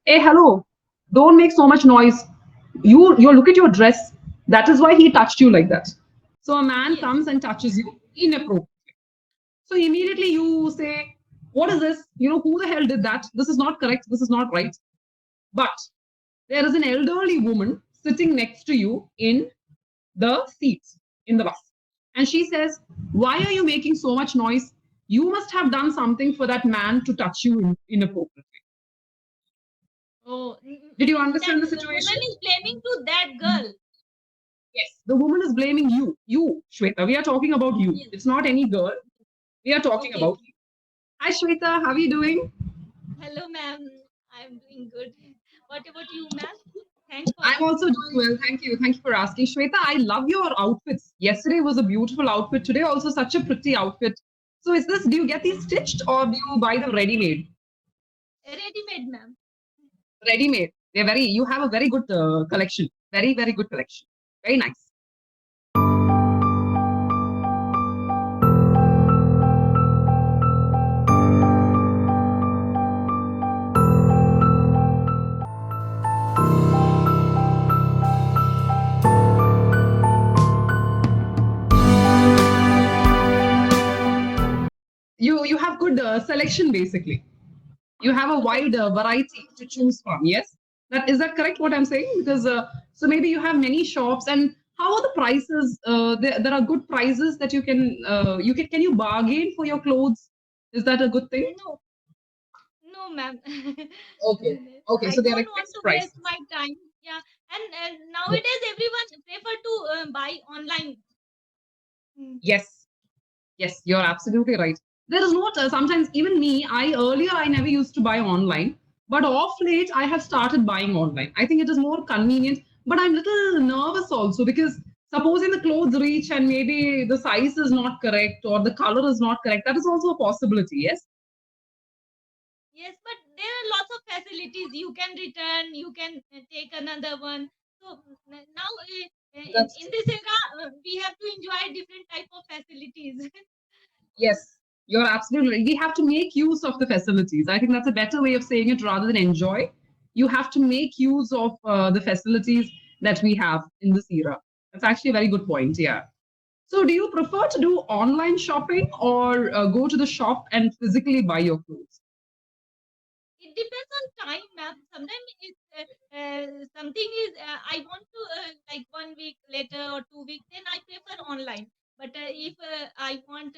Hey, hello. Don't make so much noise. You look at your dress. That is why he touched you like that. So a man Yes. comes and touches you inappropriately. So immediately you say, what is this? Who the hell did that? This is not correct. This is not right. But there is an elderly woman sitting next to you in the seats in the bus. And she says, why are you making so much noise? You must have done something for that man to touch you inappropriately. Oh, Did you that understand the woman situation? is blaming to that girl. Yes, the woman is blaming you. You, Shweta. We are talking about you. Yes. It's not any girl. We are talking Okay. about you. Hi, Shweta. How are you doing? Hello, ma'am. I'm doing good. What about you, ma'am? Thanks for I'm also asking. doing well. Thank you. Thank you for asking. Shweta, I love your outfits. Yesterday was a beautiful outfit. Today, also such a pretty outfit. So, is this, do you get these stitched or do you buy them ready made? Ready made, ma'am. Ready made. You have a very good collection. Very, very good collection. Very nice. You have good selection basically. You have a Okay. wide variety to choose from. Yes, that is that correct? What I'm saying? Because so maybe you have many shops, and how are the prices? There are good prices that can you bargain for your clothes? Is that a good thing? No, no, ma'am. Okay. Okay. I So they are don't like want fixed to waste prices. my time. Yeah, and nowadays everyone prefer to buy online. Mm. Yes. Yes, you're absolutely right. There is not sometimes even me. I never used to buy online, but off late I have started buying online. I think it is more convenient, but I'm little nervous also because supposing the clothes reach and maybe the size is not correct or the color is not correct, that is also a possibility. Yes. Yes, but there are lots of facilities. You can return. You can take another one. So now That's in this era, we have to enjoy different type of facilities. Yes, you're absolutely right. We have to make use of the facilities. I think that's a better way of saying it rather than enjoy. You have to make use of the facilities that we have in this era. That's actually a very good point. Yeah. So, do you prefer to do online shopping or go to the shop and physically buy your clothes? It depends on time, ma'am. Sometimes it's something is I want to like 1 week later or 2 weeks, then I prefer online. But if I want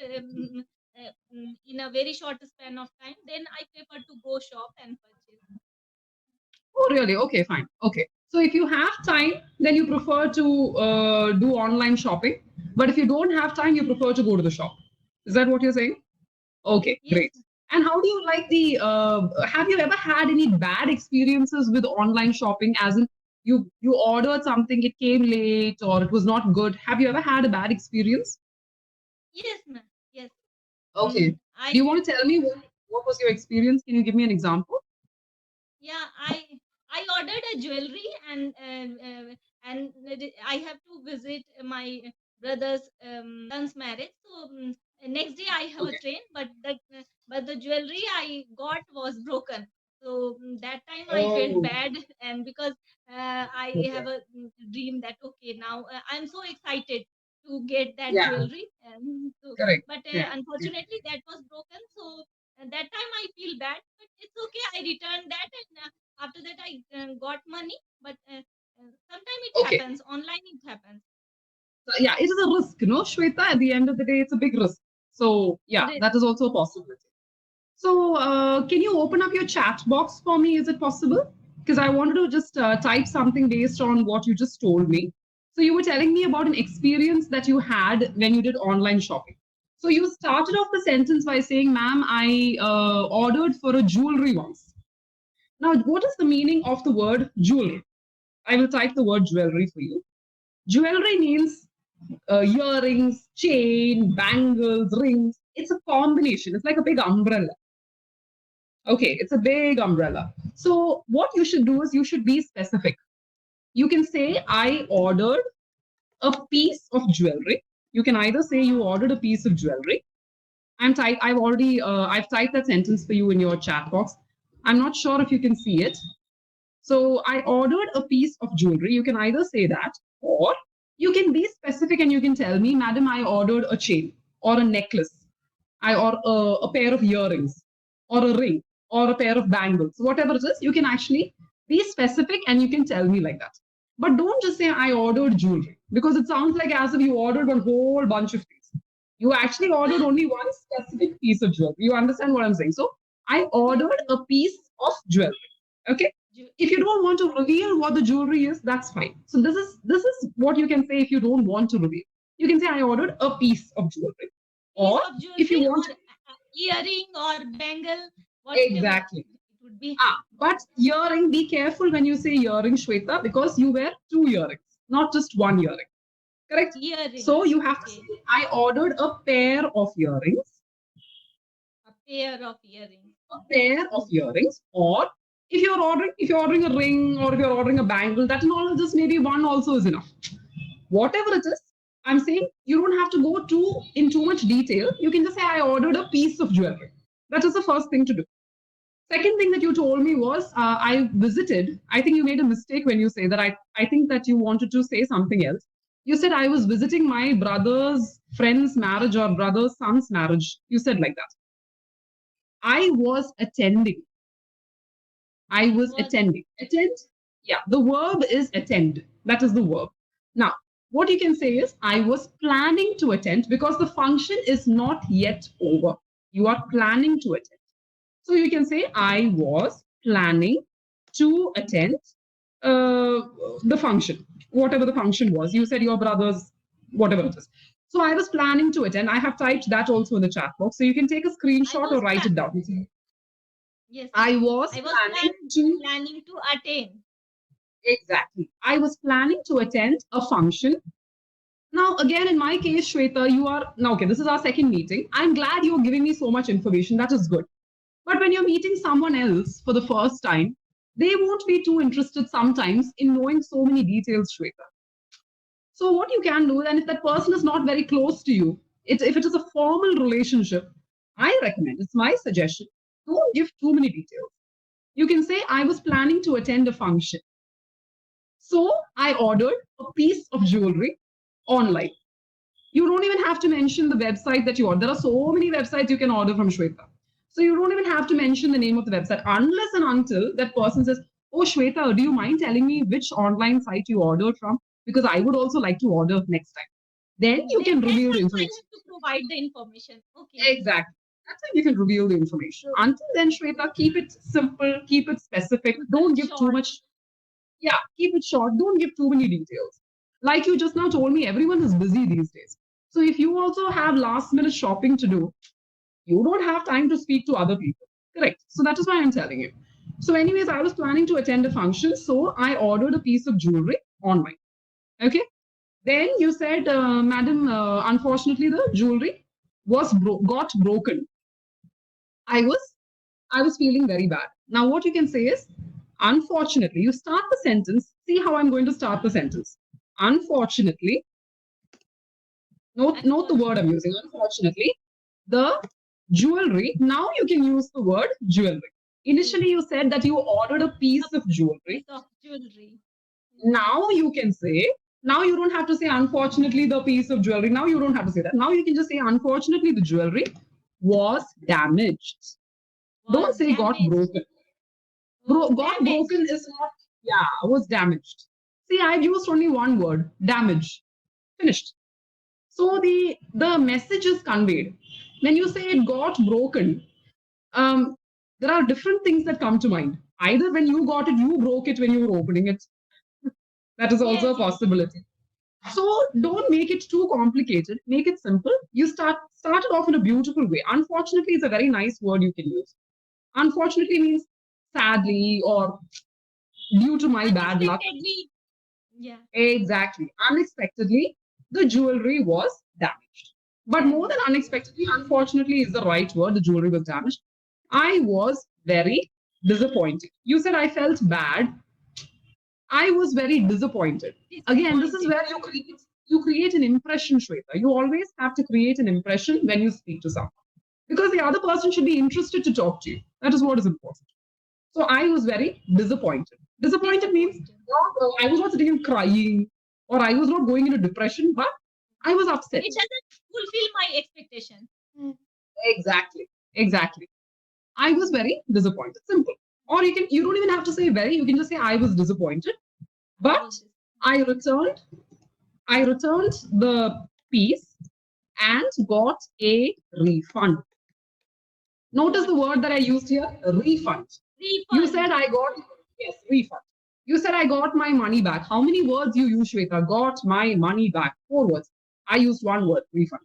in a very short span of time, then I prefer to go shop and purchase. Oh, really? Okay, fine. Okay. So, if you have time, then you prefer to do online shopping. But if you don't have time, you prefer to go to the shop. Is that what you're saying? Okay, Yes. great. And how do you like have you ever had any bad experiences with online shopping? As in, you ordered something, it came late, or it was not good. Have you ever had a bad experience? Yes, ma'am. Yes. Okay. I Do you want to tell me what was your experience? Can you give me an example? yeah I ordered a jewelry and I have to visit my brother's son's marriage. So next day I have a Okay. train, but the jewelry I got was broken. So that time I felt Oh, bad, and because I have okay. a dream that okay now I'm so excited to get that Yeah, jewelry, and so correct. but Yeah. Yeah. unfortunately that was broken. So that time I feel bad, but it's okay. I returned that, and after that I got money. But sometimes it Okay. happens online. It happens. So, yeah, it is a risk, no, Shweta? At the end of the day, it's a big risk. So, yeah, It that is also a possibility. So, can you open up your chat box for me? Is it possible? Because I wanted to just type something based on what you just told me. So, you were telling me about an experience that you had when you did online shopping. So, you started off the sentence by saying, ma'am, I ordered for a jewelry once. Now, what is the meaning of the word jewelry? I will type the word jewelry for you. Jewelry means earrings, chain, bangles, rings. It's a combination. It's like a big umbrella. Okay, it's a big umbrella. So, what you should do is you should be specific. You can say, I ordered a piece of jewelry. You can either say you ordered a piece of jewelry. I've typed that sentence for you in your chat box. I'm not sure if you can see it. So I ordered a piece of jewelry. You can either say that, or you can be specific and you can tell me, Madam, I ordered a chain or a necklace, or a pair of earrings, or a ring, or a pair of bangles, whatever it is. You can actually be specific and you can tell me like that. But don't just say I ordered jewelry, because it sounds like as if you ordered one whole bunch of things. You actually ordered only one specific piece of jewelry. You understand what I'm saying? So I ordered a piece of jewelry. Okay. If you don't want to reveal what the jewelry is, that's fine. So this is what you can say if you don't want to reveal. You can say I ordered a piece of jewelry. Or if you want earring or bangle, exactly. It would be. But earring, be careful when you say earring, Shweta, because you wear 2 earrings, not just 1 earring. Correct? Earring. So you have to say, I ordered a pair of earrings. A pair of earrings. A pair of earrings. Or if you're ordering a ring, or if you're ordering a bangle, that and all, just maybe one also is enough. Whatever it is, I'm saying you don't have to go in too much detail. You can just say, I ordered a piece of jewelry. That is the first thing to do. Second thing that you told me was, I visited, I think you made a mistake when you say that. I think that you wanted to say something else. You said, I was visiting my brother's friend's marriage or brother's son's marriage. You said like that. I was attending. I was attending. Attend? Yeah, the verb is attend. That is the verb. Now, what you can say is, I was planning to attend, because the function is not yet over. You are planning to attend. So you can say, I was planning to attend the function, whatever the function was. You said your brother's, whatever it is. So I was planning to attend. I have typed that also in the chat box. So you can take a screenshot or write it down. Yes. I was planning to attend. Exactly. I was planning to attend a function. Now, again, in my case, Shweta, you are, now, okay, this is our second meeting. I'm glad you're giving me so much information. That is good. But when you're meeting someone else for the first time, they won't be too interested sometimes in knowing so many details, Shweta. So what you can do, and if that person is not very close to you, if it is a formal relationship, I recommend, it's my suggestion, don't give too many details. You can say, I was planning to attend a function. So I ordered a piece of jewelry online. You don't even have to mention the website that you ordered. There are so many websites you can order from, Shweta. So you don't even have to mention the name of the website, unless and until that person says, oh, Shweta, do you mind telling me which online site you ordered from? Because I would also like to order next time. Then you can reveal the information. To provide the information. Okay. Exactly. That's how you can reveal the information. Until then, Shweta, keep it simple, keep it specific. Don't give too much. Yeah, keep it short. Don't give too many details. Like you just now told me, everyone is busy these days. So if you also have last minute shopping to do, you don't have time to speak to other people. Correct. So that is why I'm telling you. So anyways, I was planning to attend a function. So I ordered a piece of jewelry online. Okay. Then you said, Madam, unfortunately, the jewelry got broken. I was feeling very bad. Now, what you can say is, unfortunately, you start the sentence. See how I'm going to start the sentence. Unfortunately, note the word I'm using. Unfortunately, the jewelry. Now you can use the word jewelry. Initially, you said that you ordered a piece of jewelry. Now you can say, now you don't have to say, unfortunately, the piece of jewelry. Now you don't have to say that. Now you can just say, unfortunately, the jewelry was damaged. Don't say got broken. Got broken is not, was damaged. See, I've used only one word, damage. Finished. So the message is conveyed. When you say it got broken, there are different things that come to mind. Either when you got it, you broke it when you were opening it. That is also a possibility. So don't make it too complicated. Make it simple. You started off in a beautiful way. Unfortunately, it's a very nice word you can use. Unfortunately means sadly or due to my bad luck. Yeah. Exactly. Unexpectedly, the jewelry was damaged. But more than unexpectedly, unfortunately is the right word. The jewelry was damaged. I was very disappointed. You said I felt bad. I was very disappointed. Again, this is where you create an impression, Shweta. You always have to create an impression when you speak to someone, because the other person should be interested to talk to you. That is what is important. So I was very disappointed. Disappointed means I was not sitting and crying, or I was not going into depression, but I was upset. It doesn't fulfill my expectation. Exactly. Exactly. I was very disappointed. Simple. Or you don't even have to say very, you can just say I was disappointed. But I returned I returned the piece and got a refund. Notice the word that I used here, refund. You said I got, yes, refund. You said I got my money back. How many words you use, Shweta? Got my money back. 4 words. I used 1 word, refund.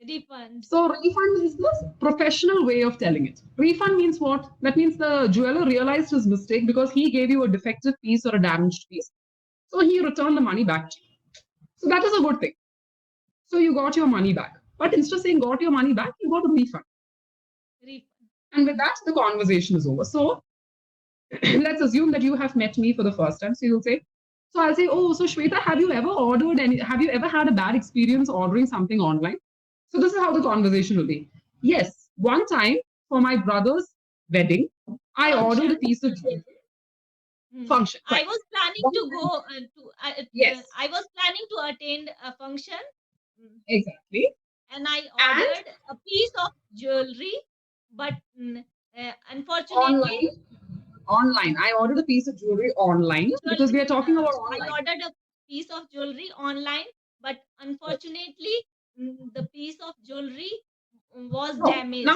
Refund. So refund is the professional way of telling it. Refund means what? That means the jeweler realized his mistake because he gave you a defective piece or a damaged piece. So he returned the money back to you. So that is a good thing. So you got your money back. But instead of saying got your money back, you got a refund. And with that, the conversation is over. So let's assume that you have met me for the first time. So you'll say, so I'll say, oh, so Shweta, have you ever had a bad experience ordering something online? So this is how the conversation will be. Yes, one time for my brother's wedding, I ordered a piece of jewelry. Function. I was planning to go yes. I was planning to attend a function. Exactly. And I ordered a piece of jewelry, but unfortunately, online. I ordered a piece of jewelry online because we are talking about online. I ordered a piece of jewelry online, but unfortunately, the piece of jewelry was damaged.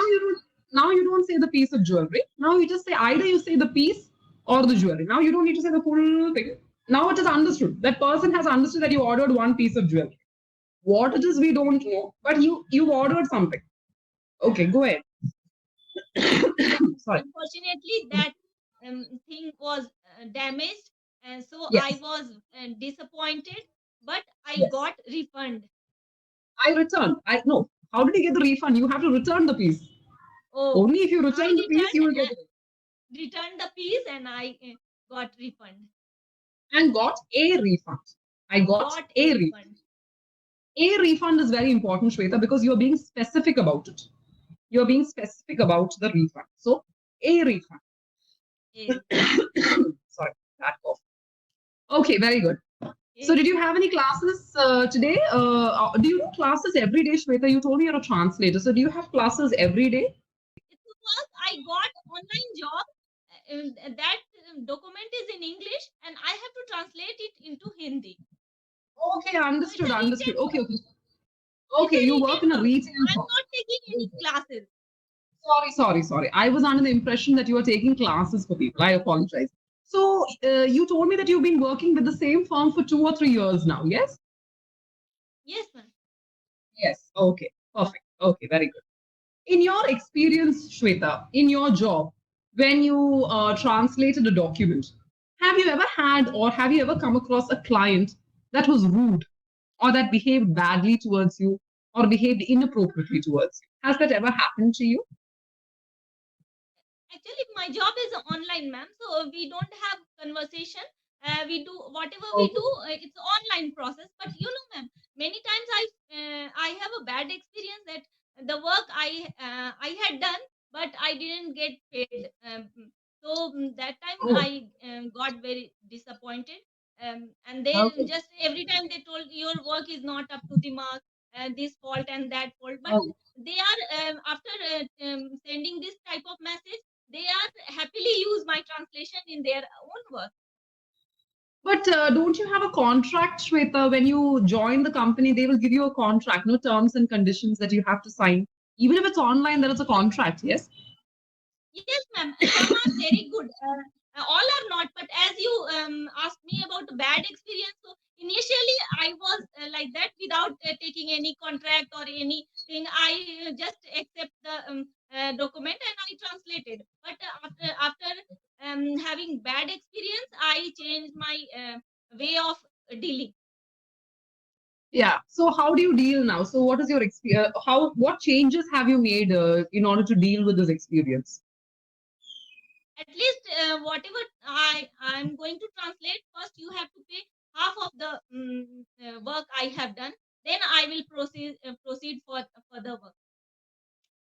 Now you don't say the piece of jewelry. Now you just say either you say the piece or the jewelry. Now you don't need to say the full thing. Now it is understood. That person has understood that you ordered one piece of jewelry. What it is, we don't know, but you ordered something. Okay, go ahead. Sorry. Unfortunately, that thing was damaged, and so yes. I was disappointed. But I yes. got refund. I returned. I no. How did you get the refund? You have to return the piece. Oh, only if you return the piece, you will get it. Return the piece, and I got refund. And got a refund. I got a refund. A refund is very important, Shweta, because you are being specific about it. You are being specific about the refund. So, a refund. Sorry, that cough. Okay, very good. So, did you have any classes today? Do you do classes every day, Shweta? You told me you're a translator. So, do you have classes every day? It's because I got online job. That document is in English, and I have to translate it into Hindi. Okay, understood. Understood. Okay, okay. Okay, you work in a retail. I'm not taking any classes. Sorry. I was under the impression that you are taking classes for people. I apologize. So you told me that you've been working with the same firm for 2 or 3 years now, yes? Yes, ma'am. Yes. Okay. Perfect. Okay. Very good. In your experience, Shweta, in your job, when you translated a document, have you ever had or have you ever come across a client that was rude or that behaved badly towards you or behaved inappropriately towards you? Has that ever happened to you? Actually, my job is online, ma'am. So we don't have conversation. We do whatever we do. It's online process. But you know, ma'am, many times I have a bad experience that the work I had done, but I didn't get paid. So that time I got very disappointed. And then just every time they told your work is not up to the mark, this fault and that fault. But they are after sending this type of message, they are happily use my translation in their own work. But don't you have a contract, Shweta? When you join the company, they will give you a contract, no terms and conditions that you have to sign. Even if it's online, there is a contract, yes? Yes, ma'am. Some are very good. All are not. But as you asked me about the bad experience, so initially I was like that without taking any contract or anything. I just accept the document and I translated. But after having bad experience, I changed my way of dealing. Yeah. So how do you deal now? So what is your experience? What changes have you made in order to deal with this experience? At least whatever I'm going to translate, first you have to pay half of the work I have done. Then I will proceed for the work.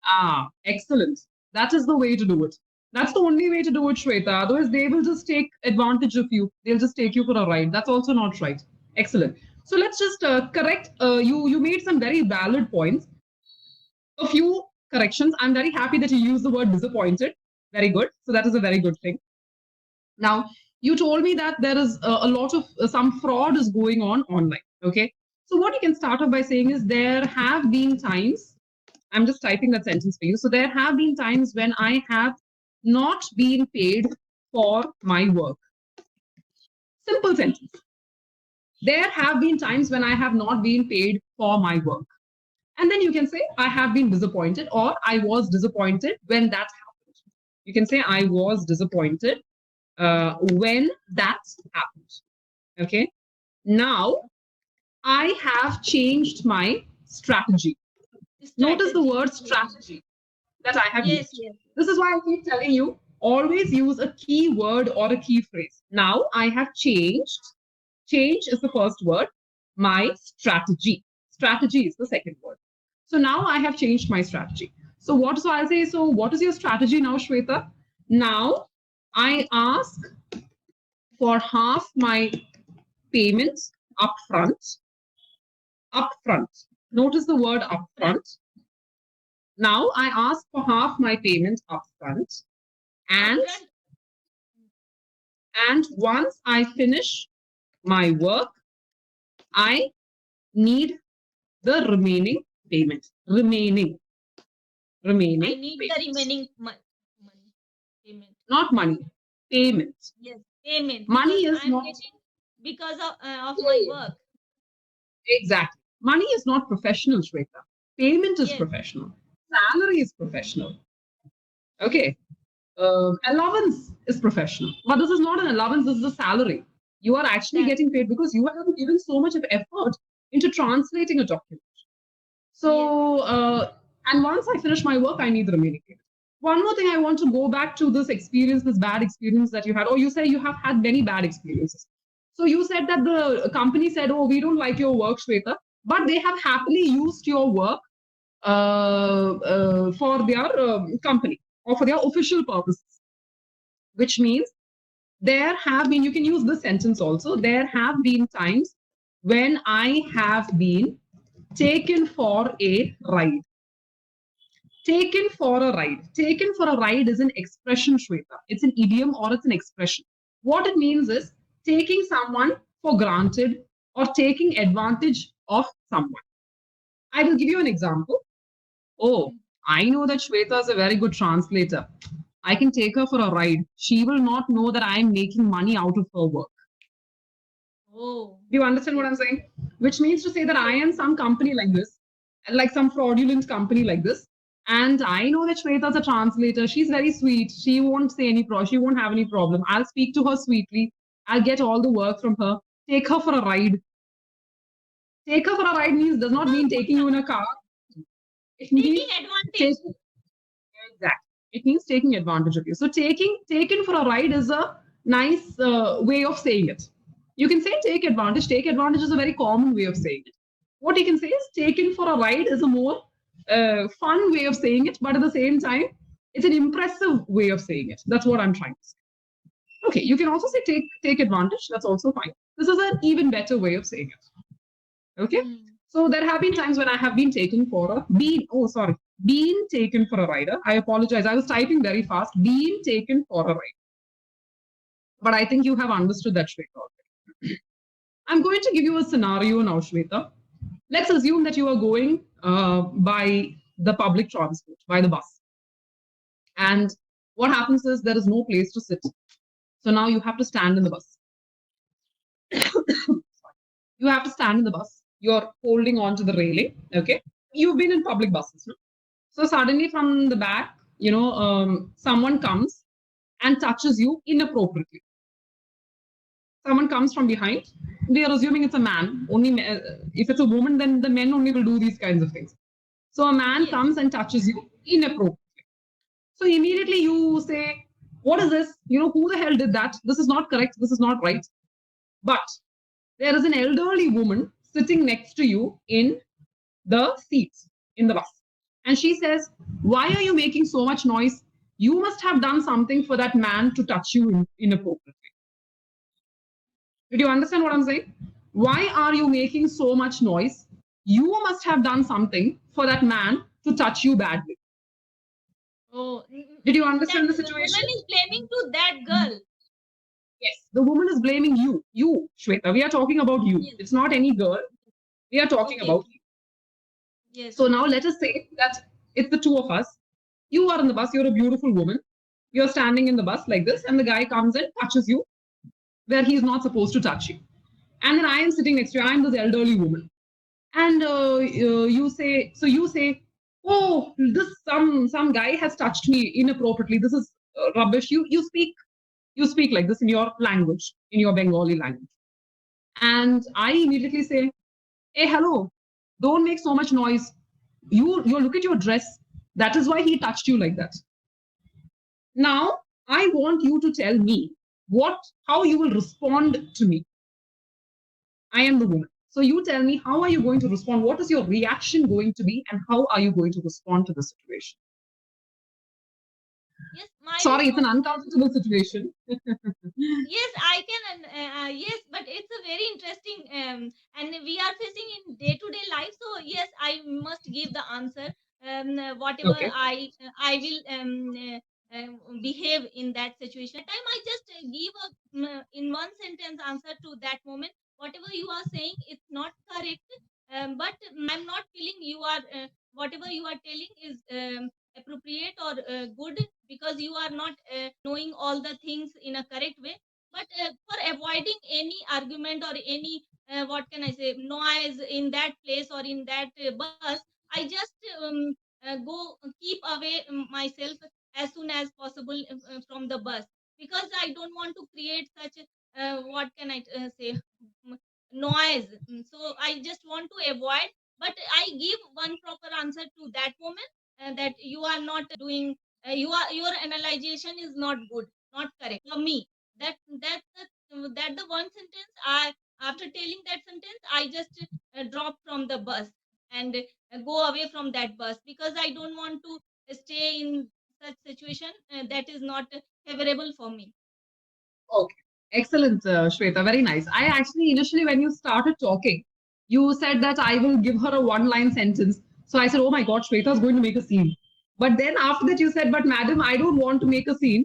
Ah, excellent. That is the way to do it. That's the only way to do it, Shweta. Otherwise, they will just take advantage of you. They'll just take you for a ride. That's also not right. Excellent. So let's just correct. You made some very valid points. A few corrections. I'm very happy that you used the word disappointed. Very good. So that is a very good thing. Now, you told me that there is a lot of some fraud is going on online. Okay. So what you can start off by saying is there have been times. I'm just typing that sentence for you. So there have been times when I have not been paid for my work. Simple sentence. There have been times when I have not been paid for my work. And then you can say, I have been disappointed, or I was disappointed when that happened. You can say, I was disappointed when that happened. Okay. Now, I have changed my strategy. Notice the word strategy that I have used. Yes. This is why I keep telling you, always use a key word or a key phrase. Now, I have changed. Change is the first word. My strategy. Strategy is the second word. So now I have changed my strategy. So I'll say, so what is your strategy now, Shweta? Now I ask for half my payment upfront. Upfront. Notice the word upfront. Now I ask for half my payment upfront, and once I finish my work, I need the remaining payment. Remaining. I need payment. the remaining money. Payment. Not money. Payment. Yes, payment. Money because is I'm not getting because of my work. exactly. Money is not professional, Shweta. Payment is Yes. professional. Salary is professional. Okay. Allowance is professional. But this is not an allowance, this is a salary. You are actually That- getting paid because you have given so much of effort into translating a document. So, and once I finish my work, I need the remaining payment. One more thing, I want to go back to this experience, this bad experience that you had. Oh, you say you have had many bad experiences. So you said that the company said, oh, we don't like your work, Shweta, but they have happily used your work for their company or for their official purposes, which means there have been, you can use this sentence also, there have been times when I have been taken for a ride. Taken for a ride. Taken for a ride is an expression, Shweta. It's an idiom or it's an expression. What it means is taking someone for granted or taking advantage of someone. I will give you an example. Oh, I know that Shweta is a very good translator. I can take her for a ride. She will not know that I am making money out of her work. Oh. Do you understand what I'm saying? Which means to say that I am some company like this, like some fraudulent company like this, and I know that Shweta's a translator. She's very sweet. She won't say any she won't have any problem. I'll speak to her sweetly. I'll get all the work from her. Take her for a ride. Take her for a ride means does not mean taking you in a car. It means Taking advantage. Exactly. It means taking advantage of you. So taken for a ride is a nice way of saying it. You can say take advantage. Take advantage is a very common way of saying it. What you can say is taken for a ride is a more fun way of saying it, but at the same time, it's an impressive way of saying it. That's what I'm trying to say. Okay, you can also say take advantage. That's also fine. This is an even better way of saying it. Okay. So there have been times when I have been taken for a been taken for a rider. I apologize. I was typing very fast. Been taken for a ride. But I think you have understood that, Shweta. I'm going to give you a scenario now, Shweta. Let's assume that you are going by the public transport, by the bus. And what happens is there is no place to sit. So now you have to stand in the bus. You have to stand in the bus. You're holding on to the railing. Okay. You've been in public buses. No? So suddenly from the back, someone comes and touches you inappropriately. Someone comes from behind. We are assuming it's a man. Only if it's a woman, then the men only will do these kinds of things. So a man comes and touches you inappropriately. So immediately you say, what is this? Who the hell did that? This is not correct. This is not right. But there is an elderly woman sitting next to you in the seats in the bus. And she says, why are you making so much noise? you must have done something for that man to touch you inappropriately. Did you understand what I'm saying? Why are you making so much noise? You must have done something for that man to touch you badly. Oh, Did you that understand the the woman situation? is blaming to that girl. Yes. The woman is blaming you. You, Shweta. We are talking about you. Yes. It's not any girl. We are talking Okay. about you. Yes. So now let us say that it's the two of us. You are in the bus. You're a beautiful woman. You're standing in the bus like this, and the guy comes and touches you where he's not supposed to touch you. And then I am sitting next to you. I'm this elderly woman. And you say, oh, this some guy has touched me inappropriately. This is rubbish. You speak like this in your language, in your Bengali language. And I immediately say, hey, hello, don't make so much noise. You look at your dress. That is why he touched you like that. Now, I want you to tell me how you will respond to me. I am the woman. So you tell me, how are you going to respond? What is your reaction going to be? And how are you going to respond to the situation? Yes, my Sorry, it's an response. uncomfortable situation. Yes, I can. Yes, but it's a very interesting, and we are facing in day-to-day life. So yes, I must give the answer. Whatever Okay. I will behave in that situation. That time I just give a in one sentence answer to that moment. Whatever you are saying, it's not correct. But I'm not feeling you are whatever you are telling is appropriate or good, because you are not knowing all the things in a correct way. But for avoiding any argument or any what can I say, noise in that place or in that bus, I just go keep away myself as soon as possible from the bus, because I don't want to create such what can I say, noise. So I just want to avoid, but I give one proper answer to that woman, that you are not doing, your analyzation is not good, not correct for me. That the one sentence, I after telling that sentence, I just drop from the bus and go away from that bus, because I don't want to stay in such situation that is not favorable for me. Okay. Excellent, Shweta. Very nice. I actually, initially, when you started talking, you said that I will give her a one-line sentence. So I said, oh my God, Shweta is going to make a scene. But then after that, you said, but madam, I don't want to make a scene.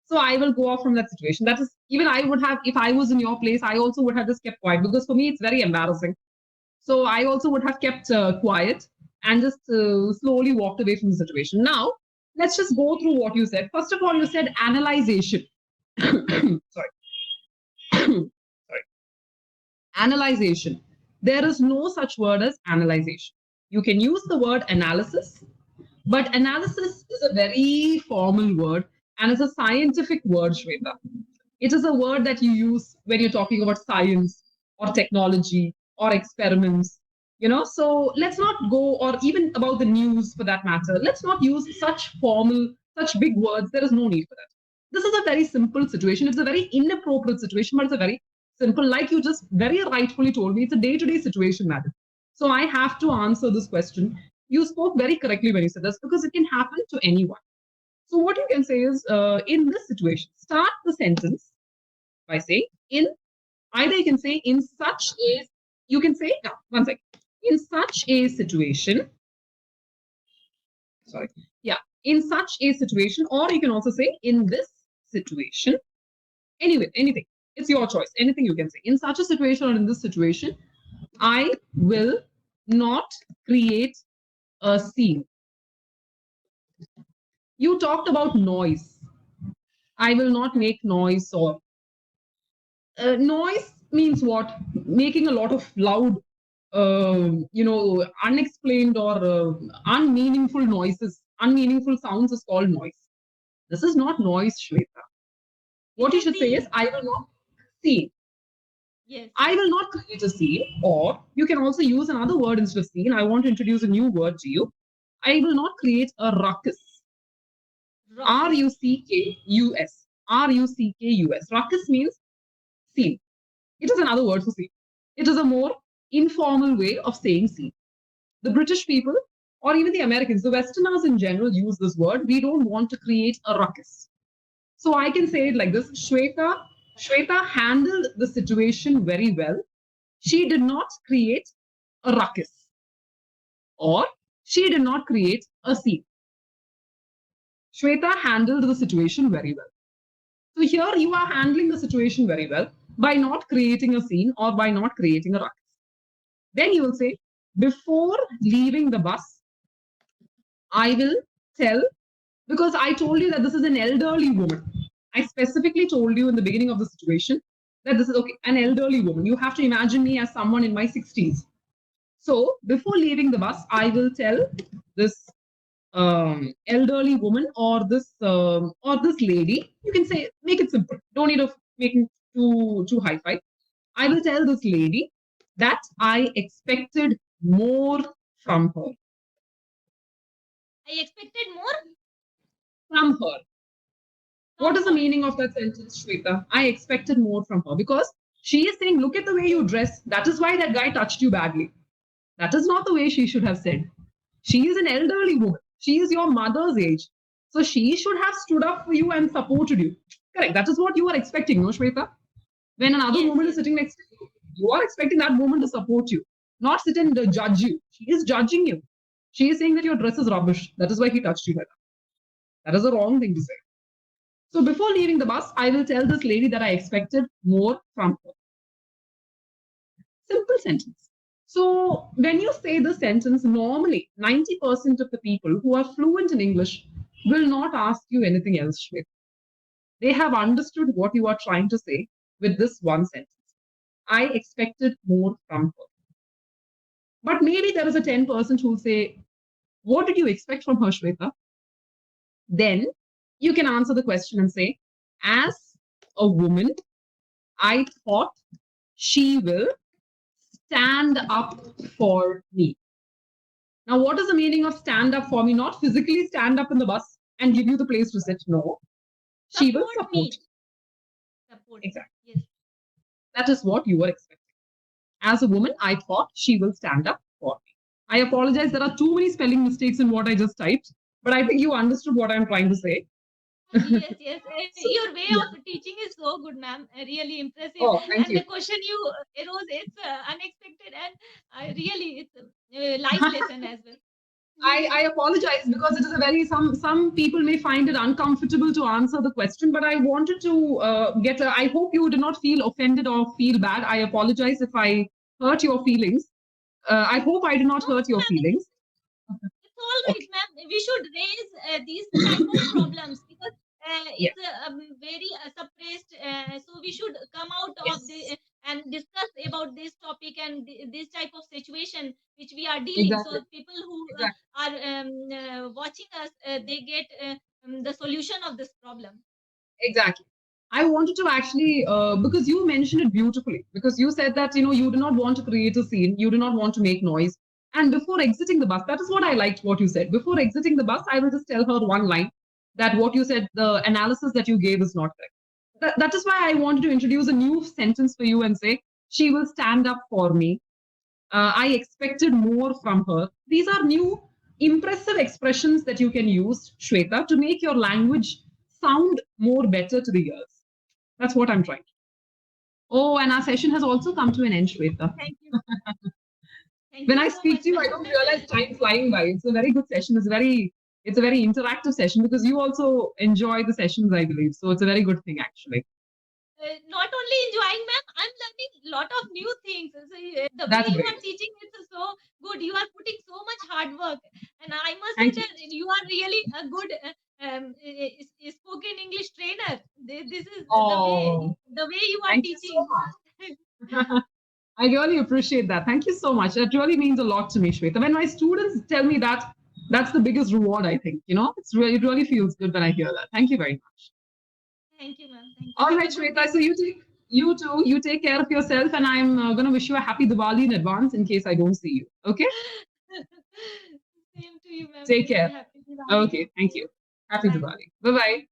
So I will go off from that situation. That is, even I would have, if I was in your place, I also would have just kept quiet, because for me, it's very embarrassing. So I also would have kept quiet and just slowly walked away from the situation. Now, let's just go through what you said. First of all, you said analyzation. Sorry. Sorry. Analyzation. There is no such word as analyzation. You can use the word analysis, but analysis is a very formal word and it's a scientific word, Shweta. It is a word that you use when you're talking about science or technology or experiments. So let's not go, or even about the news for that matter. Let's not use such formal, such big words. There is no need for that. This is a very simple situation. It's a very inappropriate situation, but it's a very simple, like you just very rightfully told me, it's a day-to-day situation, madam. So I have to answer this question. You spoke very correctly when you said this, because it can happen to anyone. So what you can say is, in this situation, start the sentence by saying in. Either you can say in such a. You can say now. One second. In such a situation. Sorry. Yeah. In such a situation, or you can also say in this situation. Anyway, anything. It's your choice. Anything you can say. In such a situation or in this situation, I will not create a scene. You talked about noise. I will not make noise, or noise means what? Making a lot of loud, unexplained or unmeaningful noises, unmeaningful sounds is called noise. This is not noise, Shweta. What It's you a should say is, scene. I will not see. Yes. I will not create a scene, or you can also use another word instead of scene. I want to introduce a new word to you. I will not create a ruckus. R Ruckus. U C K U S. R U C K U S. Ruckus means scene. It is another word for scene. It is a more informal way of saying scene. The British people or even the Americans, the Westerners in general use this word. We don't want to create a ruckus. So I can say it like this: Shweta handled the situation very well. She did not create a ruckus, or she did not create a scene. Shweta handled the situation very well. So here you are handling the situation very well by not creating a scene or by not creating a ruckus. Then you will say, before leaving the bus, I will tell, because I told you that this is an elderly woman. I specifically told you in the beginning of the situation that this is okay, an elderly woman. You have to imagine me as someone in my 60s. So before leaving the bus, I will tell this elderly woman or this lady. You can say, make it simple. Don't need to make it too high-fi. I will tell this lady that I expected more from her. I expected more From her. from What is the her. meaning of that sentence, Shweta? I expected more from her because she is saying, look at the way you dress. That is why that guy touched you badly. That is not the way she should have said. She is an elderly woman. She is your mother's age. So she should have stood up for you and supported you. Correct. That is what you are expecting, no, Shweta? When another Yes, woman yes. is sitting next to you, you are expecting that woman to support you, not sit and judge you. She is judging you. She is saying that your dress is rubbish. That is why he touched you like that. That is a wrong thing to say. So before leaving the bus, I will tell this lady that I expected more from her. Simple sentence. So when you say this sentence, normally 90% of the people who are fluent in English will not ask you anything else, Shweta. They have understood what you are trying to say with this one sentence. I expected more from her. But maybe there is a 10% who will say, what did you expect from her, Shweta? Then you can answer the question and say, as a woman, I thought she will stand up for me. Now, what is the meaning of stand up for me? Not physically stand up in the bus and give you the place to sit. No, she will Support support me. you. Support. Exactly. Yes. That is what you were expecting. As a woman, I thought she will stand up for me. I apologize. There are too many spelling mistakes in what I just typed, but I think you understood what I'm trying to say. Yes, yes. So, Your way yeah. of teaching is so good, ma'am. Really impressive. Oh, thank And the you. question you arose, it's unexpected and really it's a life lesson as well. I apologize because it is a very some people may find it uncomfortable to answer the question, but I wanted to get a. I hope you do not feel offended or feel bad. I apologize if I hurt your feelings. I hope I did not No, hurt your ma'am, feelings. it's all right, Okay. ma'am. We should raise these type of problems because Yeah. it's very suppressed. So we should come out of the Yes. and discuss about this topic and this type of situation which we are dealing. Exactly. So people who Exactly. are watching us, they get the solution of this problem. Exactly. I wanted to actually, because you mentioned it beautifully, because you said that, you do not want to create a scene, you do not want to make noise. And before exiting the bus, that is what I liked what you said. Before exiting the bus, I will just tell her one line that what you said, the analysis that you gave is not correct. That is why I wanted to introduce a new sentence for you and say, she will stand up for me. I expected more from her. These are new impressive expressions that you can use, Shweta, to make your language sound more better to the ears. That's what I'm trying. Oh, and our session has also come to an end, Shweta. Thank you. Thank When you I so much, speak to you, I ma'am. don't realize time flying by. It's a very good session. It's a very interactive session because you also enjoy the sessions, I believe. So it's a very good thing, actually. Not only enjoying, ma'am, I'm learning a lot of new things. So, the way That's you great. are teaching is so good. You are putting so much hard work, and I must say Thank you. that you are really a good spoken English trainer. This is Oh, the way you are thank you so teaching. much. I really appreciate that. Thank you so much. That really means a lot to me, Shweta. When my students tell me that, that's the biggest reward, I think. It really feels good when I hear that. Thank you very much. Thank you, ma'am. Thank you. All Have right, a good Shweta. day. So you take care of yourself, and I'm going to wish you a happy Diwali in advance in case I don't see you. Okay? Same to you, ma'am. Take care. Happy Diwali. Okay. Thank you. Happy Bye. Diwali. Bye bye.